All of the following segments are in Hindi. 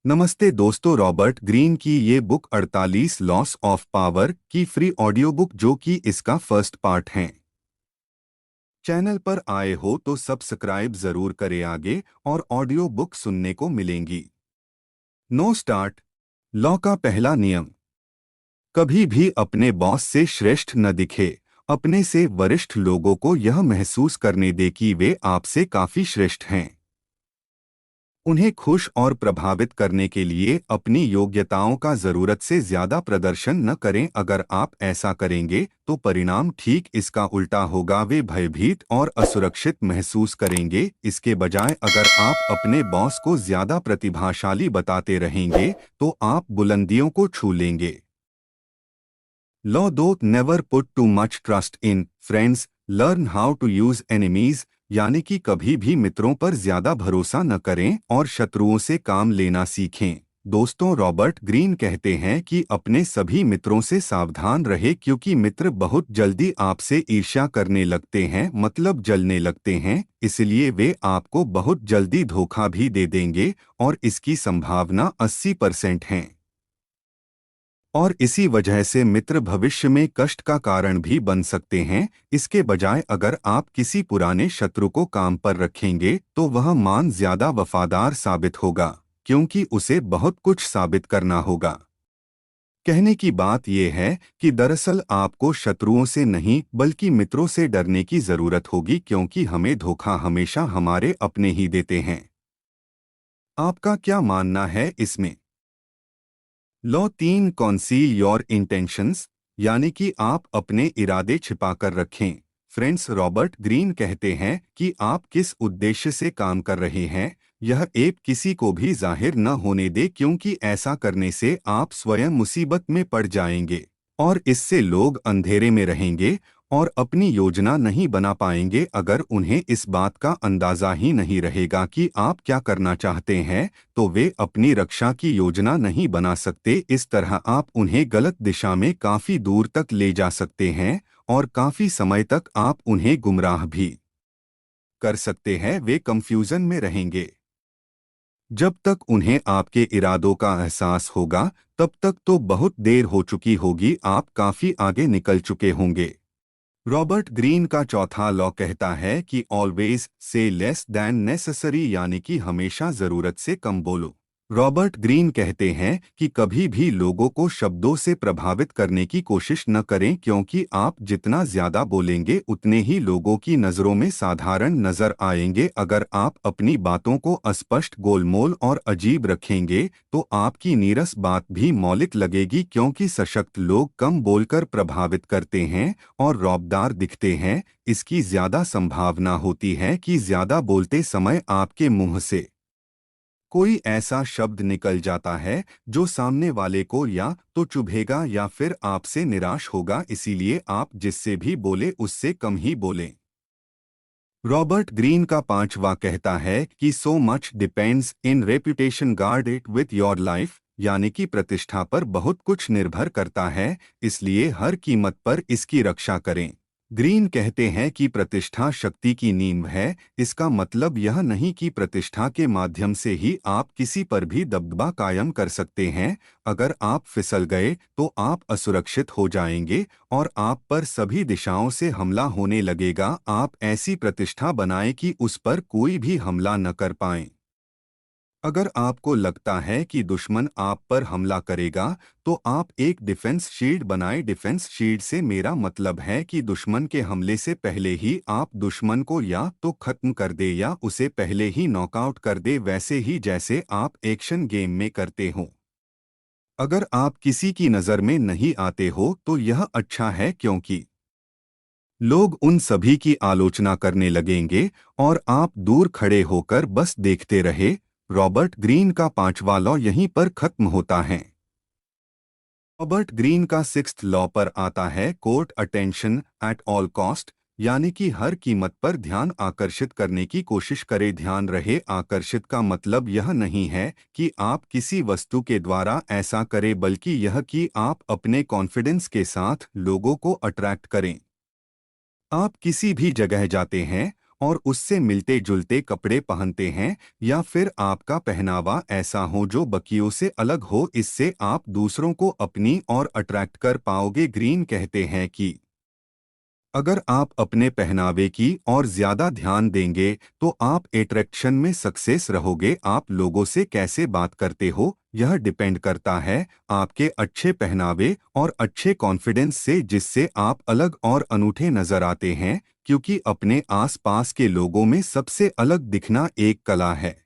नमस्ते दोस्तों, रॉबर्ट ग्रीन की ये बुक 48 लॉस ऑफ पावर की फ्री ऑडियो बुक जो कि इसका फर्स्ट पार्ट है। चैनल पर आए हो तो सब्सक्राइब जरूर करें आगे और ऑडियो बुक सुनने को मिलेंगी। Know start. लॉ का पहला नियम। कभी भी अपने बॉस से श्रेष्ठ न दिखे। अपने से वरिष्ठ लोगों को यह महसूस करने दे कि वे आपसे काफी श्रेष्ठ हैं। उन्हें खुश और प्रभावित करने के लिए अपनी योग्यताओं का जरूरत से ज्यादा प्रदर्शन न करें। अगर आप ऐसा करेंगे तो परिणाम ठीक इसका उल्टा होगा। वे भयभीत और असुरक्षित महसूस करेंगे। इसके बजाय अगर आप अपने बॉस को ज्यादा प्रतिभाशाली बताते रहेंगे तो आप बुलंदियों को छू लेंगे। Law 2 never put too much trust in friends, learn how to use enemies. यानी कि कभी भी मित्रों पर ज्यादा भरोसा न करें और शत्रुओं से काम लेना सीखें। दोस्तों, रॉबर्ट ग्रीन कहते हैं कि अपने सभी मित्रों से सावधान रहे क्योंकि मित्र बहुत जल्दी आपसे ईर्ष्या करने लगते हैं, मतलब जलने लगते हैं। इसलिए वे आपको बहुत जल्दी धोखा भी दे देंगे और इसकी संभावना 80% है। और इसी वजह से मित्र भविष्य में कष्ट का कारण भी बन सकते हैं। इसके बजाय अगर आप किसी पुराने शत्रु को काम पर रखेंगे तो वह मान ज्यादा वफादार साबित होगा क्योंकि उसे बहुत कुछ साबित करना होगा। कहने की बात यह है कि दरअसल आपको शत्रुओं से नहीं बल्कि मित्रों से डरने की जरूरत होगी क्योंकि हमें धोखा हमेशा हमारे अपने ही देते हैं। आपका क्या मानना है इसमें? लॉ 3 कॉन्सील योर इंटेंशंस, यानी कि आप अपने इरादे छिपाकर रखें। फ्रेंड्स, रॉबर्ट ग्रीन कहते हैं कि आप किस उद्देश्य से काम कर रहे हैं यह एक किसी को भी जाहिर न होने दे क्योंकि ऐसा करने से आप स्वयं मुसीबत में पड़ जाएंगे और इससे लोग अंधेरे में रहेंगे और अपनी योजना नहीं बना पाएंगे। अगर उन्हें इस बात का अंदाजा ही नहीं रहेगा कि आप क्या करना चाहते हैं तो वे अपनी रक्षा की योजना नहीं बना सकते। इस तरह आप उन्हें गलत दिशा में काफी दूर तक ले जा सकते हैं और काफी समय तक आप उन्हें गुमराह भी कर सकते हैं। वे कंफ्यूजन में रहेंगे। जब तक उन्हें आपके इरादों का एहसास होगा तब तक तो बहुत देर हो चुकी होगी, आप काफी आगे निकल चुके होंगे। रॉबर्ट ग्रीन का चौथा लॉ कहता है कि always say less than necessary, यानी कि हमेशा जरूरत से कम बोलो। रॉबर्ट ग्रीन कहते हैं कि कभी भी लोगों को शब्दों से प्रभावित करने की कोशिश न करें क्योंकि आप जितना ज्यादा बोलेंगे उतने ही लोगों की नज़रों में साधारण नजर आएंगे। अगर आप अपनी बातों को अस्पष्ट, गोलमोल और अजीब रखेंगे तो आपकी नीरस बात भी मौलिक लगेगी क्योंकि सशक्त लोग कम बोलकर प्रभावित करते हैं और रौबदार दिखते हैं। इसकी ज्यादा संभावना होती है कि ज्यादा बोलते समय आपके मुंह से कोई ऐसा शब्द निकल जाता है जो सामने वाले को या तो चुभेगा या फिर आपसे निराश होगा। इसीलिए आप जिससे भी बोले उससे कम ही बोलें। रॉबर्ट ग्रीन का पांचवा कहता है कि so much depends in reputation, guard it with your life. यानी कि प्रतिष्ठा पर बहुत कुछ निर्भर करता है, इसलिए हर कीमत पर इसकी रक्षा करें। ग्रीन कहते हैं कि प्रतिष्ठा शक्ति की नींव है। इसका मतलब यह नहीं कि प्रतिष्ठा के माध्यम से ही आप किसी पर भी दबदबा कायम कर सकते हैं। अगर आप फिसल गए तो आप असुरक्षित हो जाएंगे और आप पर सभी दिशाओं से हमला होने लगेगा। आप ऐसी प्रतिष्ठा बनाएं कि उस पर कोई भी हमला न कर पाए। अगर आपको लगता है कि दुश्मन आप पर हमला करेगा तो आप एक डिफेंस शील्ड बनाएं। डिफेंस शील्ड से मेरा मतलब है कि दुश्मन के हमले से पहले ही आप दुश्मन को या तो खत्म कर दे या उसे पहले ही नॉकआउट कर दे, वैसे ही जैसे आप एक्शन गेम में करते हो। अगर आप किसी की नज़र में नहीं आते हो तो यह अच्छा है क्योंकि लोग उन सभी की आलोचना करने लगेंगे और आप दूर खड़े होकर बस देखते रहे। रॉबर्ट ग्रीन का पांचवा लॉ यहीं पर खत्म होता है। रॉबर्ट ग्रीन का सिक्स्थ लॉ पर आता है court attention at all cost, यानी कि हर कीमत पर ध्यान आकर्षित करने की कोशिश करे। ध्यान रहे, आकर्षित का मतलब यह नहीं है कि आप किसी वस्तु के द्वारा ऐसा करें बल्कि यह कि आप अपने कॉन्फिडेंस के साथ लोगों को अट्रैक्ट करें। आप किसी भी जगह जाते हैं और उससे मिलते जुलते कपड़े पहनते हैं, या फिर आपका पहनावा ऐसा हो जो बाकियों से अलग हो, इससे आप दूसरों को अपनी ओर अट्रैक्ट कर पाओगे। ग्रीन कहते हैं कि अगर आप अपने पहनावे की और ज्यादा ध्यान देंगे तो आप अट्रैक्शन में सक्सेस रहोगे। आप लोगों से कैसे बात करते हो यह डिपेंड करता है आपके अच्छे पहनावे और अच्छे कॉन्फिडेंस से, जिससे आप अलग और अनूठे नजर आते हैं, क्योंकि अपने आसपास के लोगों में सबसे अलग दिखना एक कला है।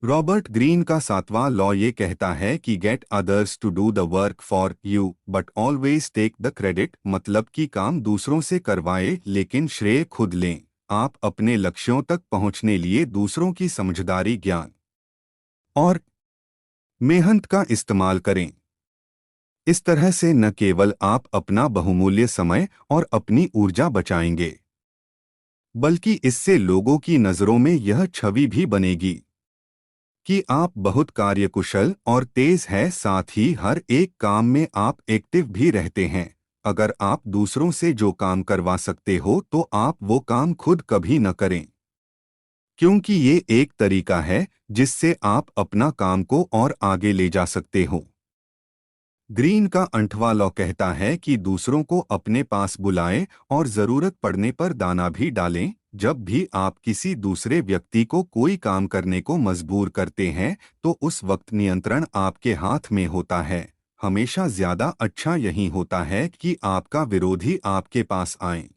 रॉबर्ट ग्रीन का 7वां लॉ ये कहता है कि get others to do the work for you but always take the credit, मतलब कि काम दूसरों से करवाए लेकिन श्रेय खुद लें। आप अपने लक्ष्यों तक पहुंचने लिए दूसरों की समझदारी, ज्ञान और मेहनत का इस्तेमाल करें। इस तरह से न केवल आप अपना बहुमूल्य समय और अपनी ऊर्जा बचाएंगे, बल्कि इससे लोगों की नज़रों में यह छवि भी बनेगी कि आप बहुत कार्यकुशल और तेज हैं। साथ ही हर एक काम में आप एक्टिव भी रहते हैं। अगर आप दूसरों से जो काम करवा सकते हो तो आप वो काम खुद कभी न करें, क्योंकि ये एक तरीका है जिससे आप अपना काम को और आगे ले जा सकते हो। ग्रीन का 8वां लॉ कहता है कि दूसरों को अपने पास बुलाएं और जरूरत पड़ने पर दाना भी डालें। जब भी आप किसी दूसरे व्यक्ति को कोई काम करने को मजबूर करते हैं तो उस वक्त नियंत्रण आपके हाथ में होता है। हमेशा ज्यादा अच्छा यही होता है कि आपका विरोधी आपके पास आए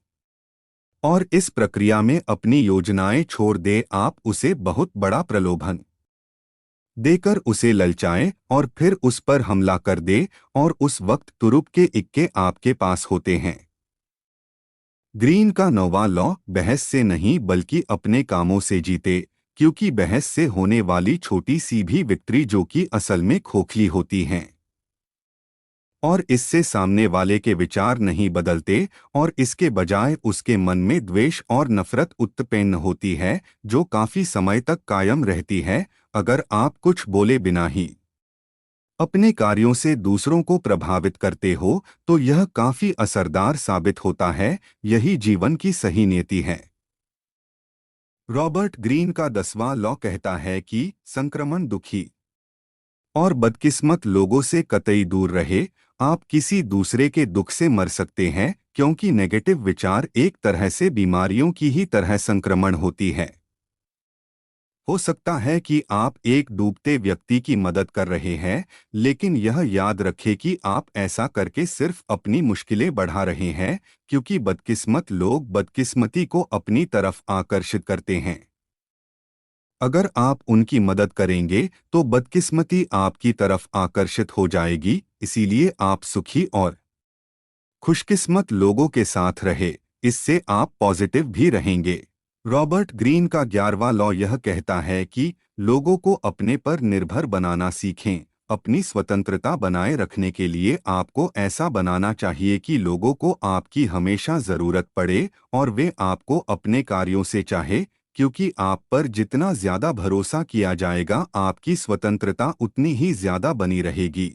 और इस प्रक्रिया में अपनी योजनाएं छोड़ दे। आप उसे बहुत बड़ा प्रलोभन देकर उसे ललचाएं और फिर उस पर हमला कर दे, और उस वक्त तुरुप के इक्के आपके पास होते हैं। ग्रीन का 9वां लॉ बहस से नहीं बल्कि अपने कामों से जीते, क्योंकि बहस से होने वाली छोटी सी भी विक्ट्री जो कि असल में खोखली होती हैं और इससे सामने वाले के विचार नहीं बदलते और इसके बजाय उसके मन में द्वेष और नफरत उत्पन्न होती है, जो काफी समय तक कायम रहती है। अगर आप कुछ बोले बिना ही अपने कार्यों से दूसरों को प्रभावित करते हो तो यह काफी असरदार साबित होता है। यही जीवन की सही नीति है। रॉबर्ट ग्रीन का 10वां लॉ कहता है कि संक्रमण दुखी और बदकिस्मत लोगों से कतई दूर रहे। आप किसी दूसरे के दुख से मर सकते हैं, क्योंकि नेगेटिव विचार एक तरह से बीमारियों की ही तरह संक्रमण होती है। हो सकता है कि आप एक डूबते व्यक्ति की मदद कर रहे हैं, लेकिन यह याद रखें कि आप ऐसा करके सिर्फ अपनी मुश्किलें बढ़ा रहे हैं, क्योंकि बदकिस्मत लोग बदकिस्मती को अपनी तरफ आकर्षित करते हैं। अगर आप उनकी मदद करेंगे तो बदकिस्मती आपकी तरफ आकर्षित हो जाएगी। इसीलिए आप सुखी और खुशकिस्मत लोगों के साथ रहे, इससे आप पॉजिटिव भी रहेंगे। रॉबर्ट ग्रीन का 11वां लॉ यह कहता है कि लोगों को अपने पर निर्भर बनाना सीखें। अपनी स्वतंत्रता बनाए रखने के लिए आपको ऐसा बनाना चाहिए कि लोगों को आपकी हमेशा जरूरत पड़े और वे आपको अपने कार्यों से चाहे, क्योंकि आप पर जितना ज्यादा भरोसा किया जाएगा आपकी स्वतंत्रता उतनी ही ज्यादा बनी रहेगी।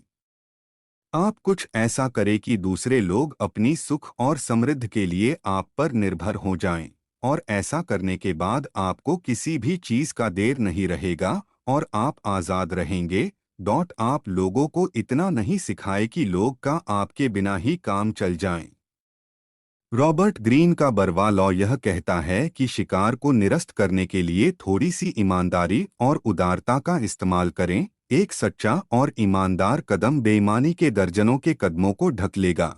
आप कुछ ऐसा करें कि दूसरे लोग अपनी सुख और समृद्धि के लिए आप पर निर्भर हो जाएं, और ऐसा करने के बाद आपको किसी भी चीज का देर नहीं रहेगा और आप आजाद रहेंगे। आप लोगों को इतना नहीं सिखाए कि लोग का आपके बिना ही काम चल जाएं। रॉबर्ट ग्रीन का 12वां लॉ यह कहता है कि शिकार को निरस्त करने के लिए थोड़ी सी ईमानदारी और उदारता का इस्तेमाल करें। एक सच्चा और ईमानदार कदम बेईमानी के दर्जनों के कदमों को ढक लेगा।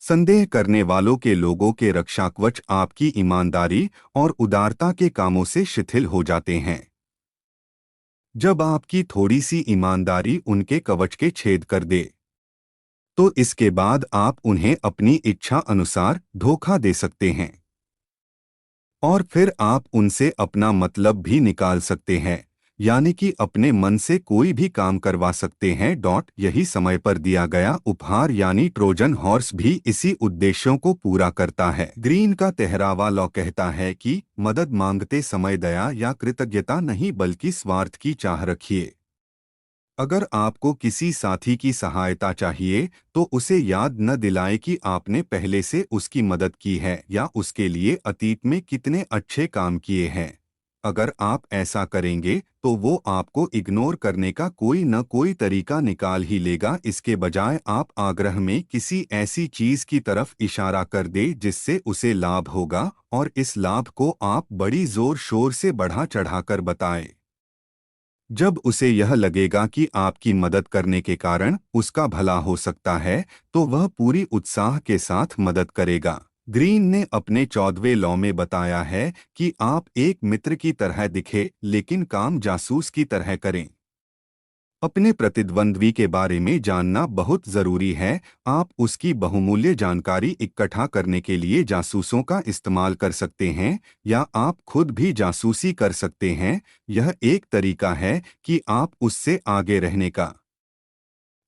संदेह करने वालों के लोगों के रक्षाकवच आपकी ईमानदारी और उदारता के कामों से शिथिल हो जाते हैं। जब आपकी थोड़ी सी ईमानदारी उनके कवच के छेद कर दे, तो इसके बाद आप उन्हें अपनी इच्छा अनुसार धोखा दे सकते हैं और फिर आप उनसे अपना मतलब भी निकाल सकते हैं, यानी कि अपने मन से कोई भी काम करवा सकते हैं। यही समय पर दिया गया उपहार यानी ट्रोजन हॉर्स भी इसी उद्देश्यों को पूरा करता है। ग्रीन का 13वां लॉ कहता है कि मदद मांगते समय दया या कृतज्ञता नहीं बल्कि स्वार्थ की चाह रखिए। अगर आपको किसी साथी की सहायता चाहिए तो उसे याद न दिलाए कि आपने पहले से उसकी मदद की है या उसके लिए अतीत में कितने अच्छे काम किए हैं। अगर आप ऐसा करेंगे तो वो आपको इग्नोर करने का कोई न कोई तरीका निकाल ही लेगा। इसके बजाय आप आग्रह में किसी ऐसी चीज की तरफ इशारा कर दे जिससे उसे लाभ होगा और इस लाभ को आप बड़ी जोर शोर से बढ़ा चढ़ाकर बताएं। जब उसे यह लगेगा कि आपकी मदद करने के कारण उसका भला हो सकता है तो वह पूरी उत्साह के साथ मदद करेगा। ग्रीन ने अपने 14वें लॉ में बताया है कि आप एक मित्र की तरह दिखे लेकिन काम जासूस की तरह करें। अपने प्रतिद्वंद्वी के बारे में जानना बहुत जरूरी है। आप उसकी बहुमूल्य जानकारी इकट्ठा करने के लिए जासूसों का इस्तेमाल कर सकते हैं या आप खुद भी जासूसी कर सकते हैं। यह एक तरीका है कि आप उससे आगे रहने का।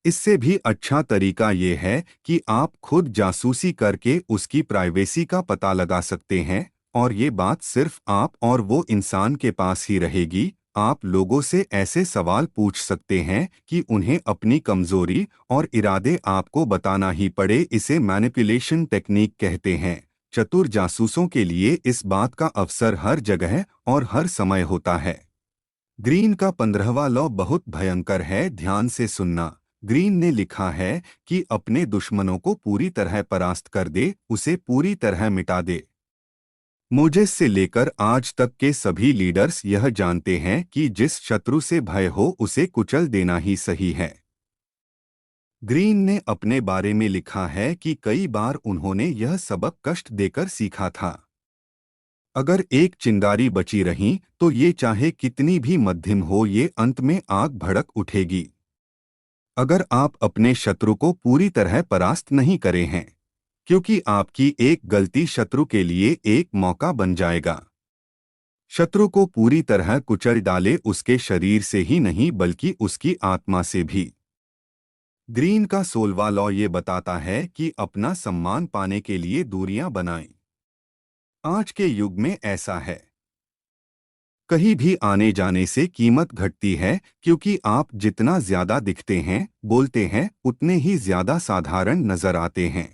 इससे भी अच्छा तरीका ये है कि आप खुद जासूसी करके उसकी प्राइवेसी का पता लगा सकते हैं और ये बात सिर्फ आप और वो इंसान के पास ही रहेगी। आप लोगों से ऐसे सवाल पूछ सकते हैं कि उन्हें अपनी कमजोरी और इरादे आपको बताना ही पड़े। इसे मैनिपुलेशन टेक्निक कहते हैं। चतुर जासूसों के लिए इस बात का अवसर हर जगह और हर समय होता है। ग्रीन का 15वां लॉ बहुत भयंकर है, ध्यान से सुनना। ग्रीन ने लिखा है कि अपने दुश्मनों को पूरी तरह परास्त कर दे, उसे पूरी तरह मिटा दे। मोजेस से लेकर आज तक के सभी लीडर्स यह जानते हैं कि जिस शत्रु से भय हो उसे कुचल देना ही सही है। ग्रीन ने अपने बारे में लिखा है कि कई बार उन्होंने यह सबक कष्ट देकर सीखा था। अगर एक चिंगारी बची रही तो ये चाहे कितनी भी मध्यम हो ये अंत में आग भड़क उठेगी। अगर आप अपने शत्रु को पूरी तरह परास्त नहीं करे हैं, क्योंकि आपकी एक गलती शत्रु के लिए एक मौका बन जाएगा। शत्रु को पूरी तरह कुचल डाले, उसके शरीर से ही नहीं बल्कि उसकी आत्मा से भी। ग्रीन का 16वां लॉ ये बताता है कि अपना सम्मान पाने के लिए दूरियां बनाएं। आज के युग में ऐसा है। कहीं भी आने जाने से कीमत घटती है क्योंकि आप जितना ज्यादा दिखते हैं, बोलते हैं, उतने ही ज्यादा साधारण नजर आते हैं।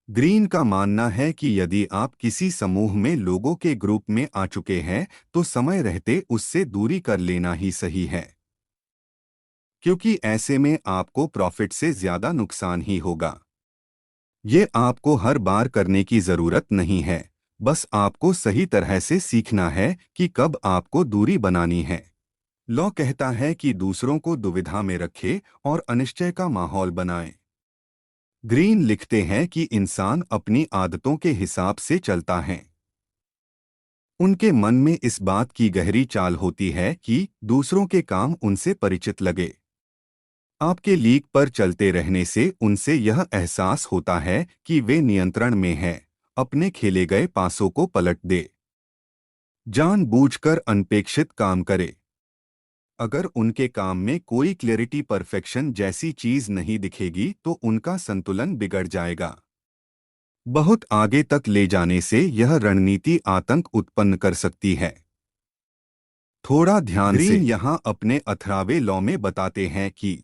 ग्रीन का मानना है कि यदि आप किसी समूह में लोगों के ग्रुप में आ चुके हैं तो समय रहते उससे दूरी कर लेना ही सही है, क्योंकि ऐसे में आपको प्रॉफिट से ज्यादा नुकसान ही होगा। ये आपको हर बार करने की जरूरत नहीं है, बस आपको सही तरह से सीखना है कि कब आपको दूरी बनानी है। लॉ कहता है कि दूसरों को दुविधा में रखे और अनिश्चय का माहौल बनाए। ग्रीन लिखते हैं कि इंसान अपनी आदतों के हिसाब से चलता है। उनके मन में इस बात की गहरी चाल होती है कि दूसरों के काम उनसे परिचित लगे। आपके लीक पर चलते रहने से उनसे यह एहसास होता है कि वे नियंत्रण में हैं, अपने खेले गए पासों को पलट दे, जानबूझकर अनपेक्षित काम करे। अगर उनके काम में कोई क्लैरिटी, परफेक्शन जैसी चीज नहीं दिखेगी तो उनका संतुलन बिगड़ जाएगा। बहुत आगे तक ले जाने से यह रणनीति आतंक उत्पन्न कर सकती है। थोड़ा ध्यान से। ग्रीन यहाँ अपने 18वें लॉ में बताते हैं कि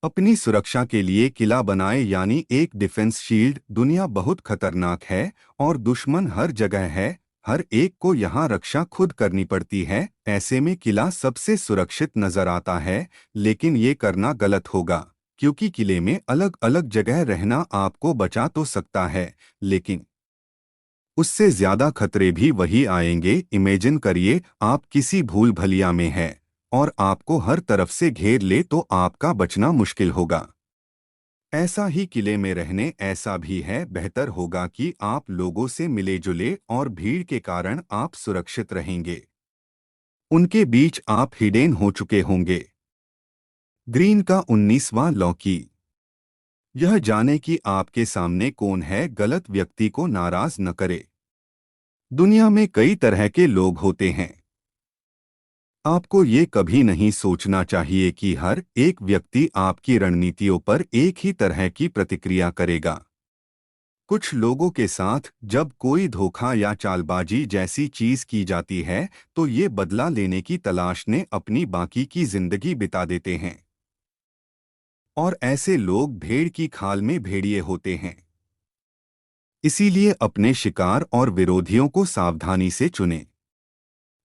अपनी सुरक्षा के लिए किला बनाए, यानी एक डिफेंस शील्ड। दुनिया बहुत खतरनाक है और दुश्मन हर जगह है। हर एक को यहाँ रक्षा खुद करनी पड़ती है। ऐसे में किला सबसे सुरक्षित नजर आता है, लेकिन ये करना गलत होगा, क्योंकि किले में अलग अलग जगह रहना आपको बचा तो सकता है, लेकिन उससे ज्यादा खतरे भी वही आएंगे। इमेजिन करिए आप किसी भूल भलिया में हैं और आपको हर तरफ से घेर ले तो आपका बचना मुश्किल होगा। ऐसा ही किले में रहने ऐसा भी है। बेहतर होगा कि आप लोगों से मिले जुले और भीड़ के कारण आप सुरक्षित रहेंगे। उनके बीच आप हिडेन हो चुके होंगे। ग्रीन का 19वां लॉ की यह जाने कि आपके सामने कौन है, गलत व्यक्ति को नाराज न करे। दुनिया में कई तरह के लोग होते हैं। आपको ये कभी नहीं सोचना चाहिए कि हर एक व्यक्ति आपकी रणनीतियों पर एक ही तरह की प्रतिक्रिया करेगा। कुछ लोगों के साथ जब कोई धोखा या चालबाजी जैसी चीज की जाती है तो ये बदला लेने की तलाश में अपनी बाकी की जिंदगी बिता देते हैं। और ऐसे लोग भेड़ की खाल में भेड़िए होते हैं। इसीलिए अपने शिकार और विरोधियों को सावधानी से चुनें।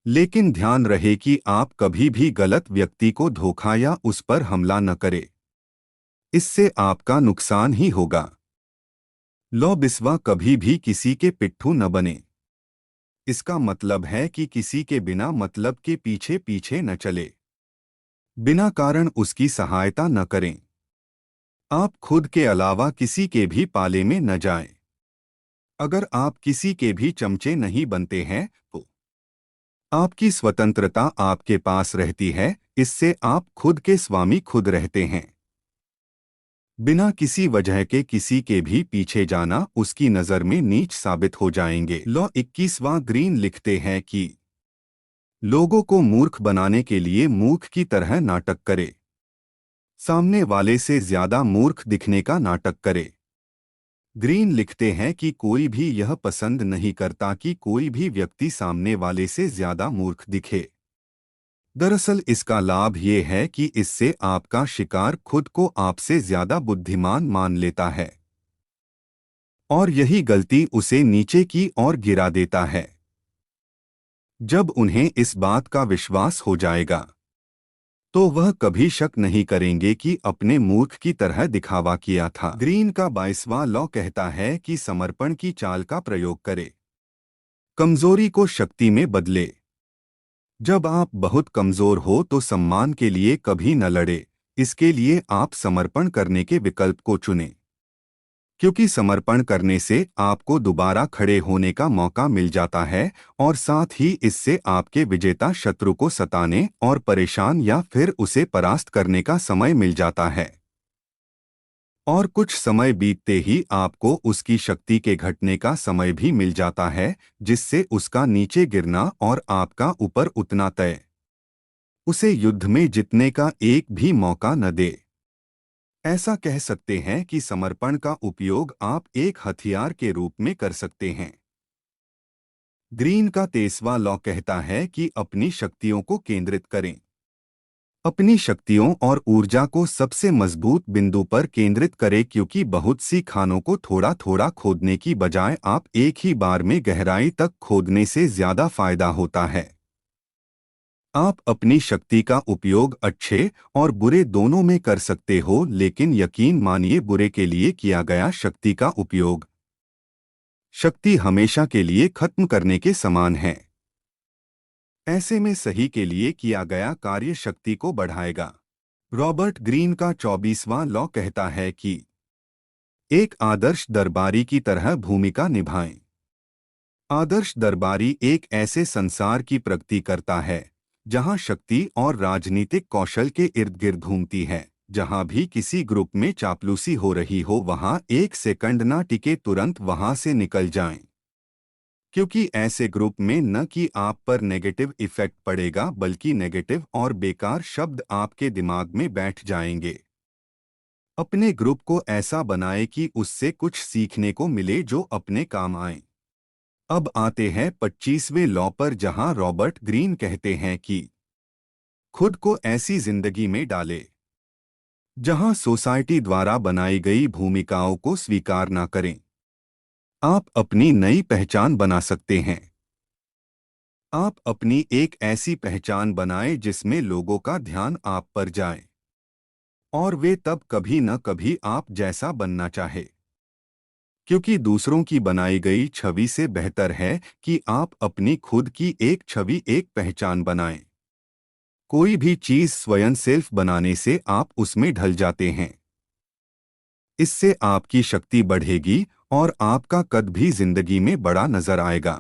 लेकिन ध्यान रहे कि आप कभी भी गलत व्यक्ति को धोखा या उस पर हमला न करें। इससे आपका नुकसान ही होगा। लो बिस्वा कभी भी किसी के पिट्ठू न बने। इसका मतलब है कि किसी के बिना मतलब के पीछे पीछे न चले। बिना कारण उसकी सहायता न करें। आप खुद के अलावा किसी के भी पाले में न जाएं। अगर आप किसी के भी चमचे नहीं बनते हैं तो आपकी स्वतंत्रता आपके पास रहती है, इससे आप खुद के स्वामी खुद रहते हैं। बिना किसी वजह के किसी के भी पीछे जाना उसकी नज़र में नीच साबित हो जाएंगे। लॉ 21वां ग्रीन लिखते हैं कि लोगों को मूर्ख बनाने के लिए मूर्ख की तरह नाटक करे। सामने वाले से ज्यादा मूर्ख दिखने का नाटक करे। ग्रीन लिखते हैं कि कोई भी यह पसंद नहीं करता कि कोई भी व्यक्ति सामने वाले से ज्यादा मूर्ख दिखे। दरअसल इसका लाभ ये है कि इससे आपका शिकार खुद को आपसे ज्यादा बुद्धिमान मान लेता है और यही गलती उसे नीचे की ओर गिरा देता है। जब उन्हें इस बात का विश्वास हो जाएगा तो वह कभी शक नहीं करेंगे कि अपने मूर्ख की तरह दिखावा किया था। ग्रीन का 22वां लॉ कहता है कि समर्पण की चाल का प्रयोग करे, कमजोरी को शक्ति में बदले। जब आप बहुत कमजोर हो तो सम्मान के लिए कभी न लड़े, इसके लिए आप समर्पण करने के विकल्प को चुनें। क्योंकि समर्पण करने से आपको दोबारा खड़े होने का मौका मिल जाता है और साथ ही इससे आपके विजेता शत्रु को सताने और परेशान या फिर उसे परास्त करने का समय मिल जाता है। और कुछ समय बीतते ही आपको उसकी शक्ति के घटने का समय भी मिल जाता है, जिससे उसका नीचे गिरना और आपका ऊपर उतना तय। उसे युद्ध में जीतने का एक भी मौका न दे। ऐसा कह सकते हैं कि समर्पण का उपयोग आप एक हथियार के रूप में कर सकते हैं। ग्रीन का 23वां लॉ कहता है कि अपनी शक्तियों को केंद्रित करें। अपनी शक्तियों और ऊर्जा को सबसे मजबूत बिंदु पर केंद्रित करें, क्योंकि बहुत सी खानों को थोड़ा थोड़ा खोदने की बजाय आप एक ही बार में गहराई तक खोदने से ज्यादा फायदा होता है। आप अपनी शक्ति का उपयोग अच्छे और बुरे दोनों में कर सकते हो, लेकिन यकीन मानिए बुरे के लिए किया गया शक्ति का उपयोग शक्ति हमेशा के लिए खत्म करने के समान है। ऐसे में सही के लिए किया गया कार्य शक्ति को बढ़ाएगा। रॉबर्ट ग्रीन का 24वां लॉ कहता है कि एक आदर्श दरबारी की तरह भूमिका निभाएं। आदर्श दरबारी एक ऐसे संसार की प्रगति करता है जहां शक्ति और राजनीतिक कौशल के इर्द गिर्द घूमती है। जहां भी किसी ग्रुप में चापलूसी हो रही हो वहां एक सेकंड ना टिके, तुरंत वहां से निकल जाएं। क्योंकि ऐसे ग्रुप में न कि आप पर नेगेटिव इफेक्ट पड़ेगा, बल्कि नेगेटिव और बेकार शब्द आपके दिमाग में बैठ जाएंगे। अपने ग्रुप को ऐसा बनाएं कि उससे कुछ सीखने को मिले जो अपने काम आए। अब आते हैं 25वें लॉ पर, जहां रॉबर्ट ग्रीन कहते हैं कि खुद को ऐसी जिंदगी में डाले जहां सोसाइटी द्वारा बनाई गई भूमिकाओं को स्वीकार ना करें। आप अपनी नई पहचान बना सकते हैं। आप अपनी एक ऐसी पहचान बनाएं जिसमें लोगों का ध्यान आप पर जाए और वे तब कभी न कभी आप जैसा बनना चाहे। क्योंकि दूसरों की बनाई गई छवि से बेहतर है कि आप अपनी खुद की एक छवि, एक पहचान बनाएं। कोई भी चीज स्वयं सेल्फ बनाने से आप उसमें ढल जाते हैं। इससे आपकी शक्ति बढ़ेगी और आपका कद भी जिंदगी में बड़ा नजर आएगा।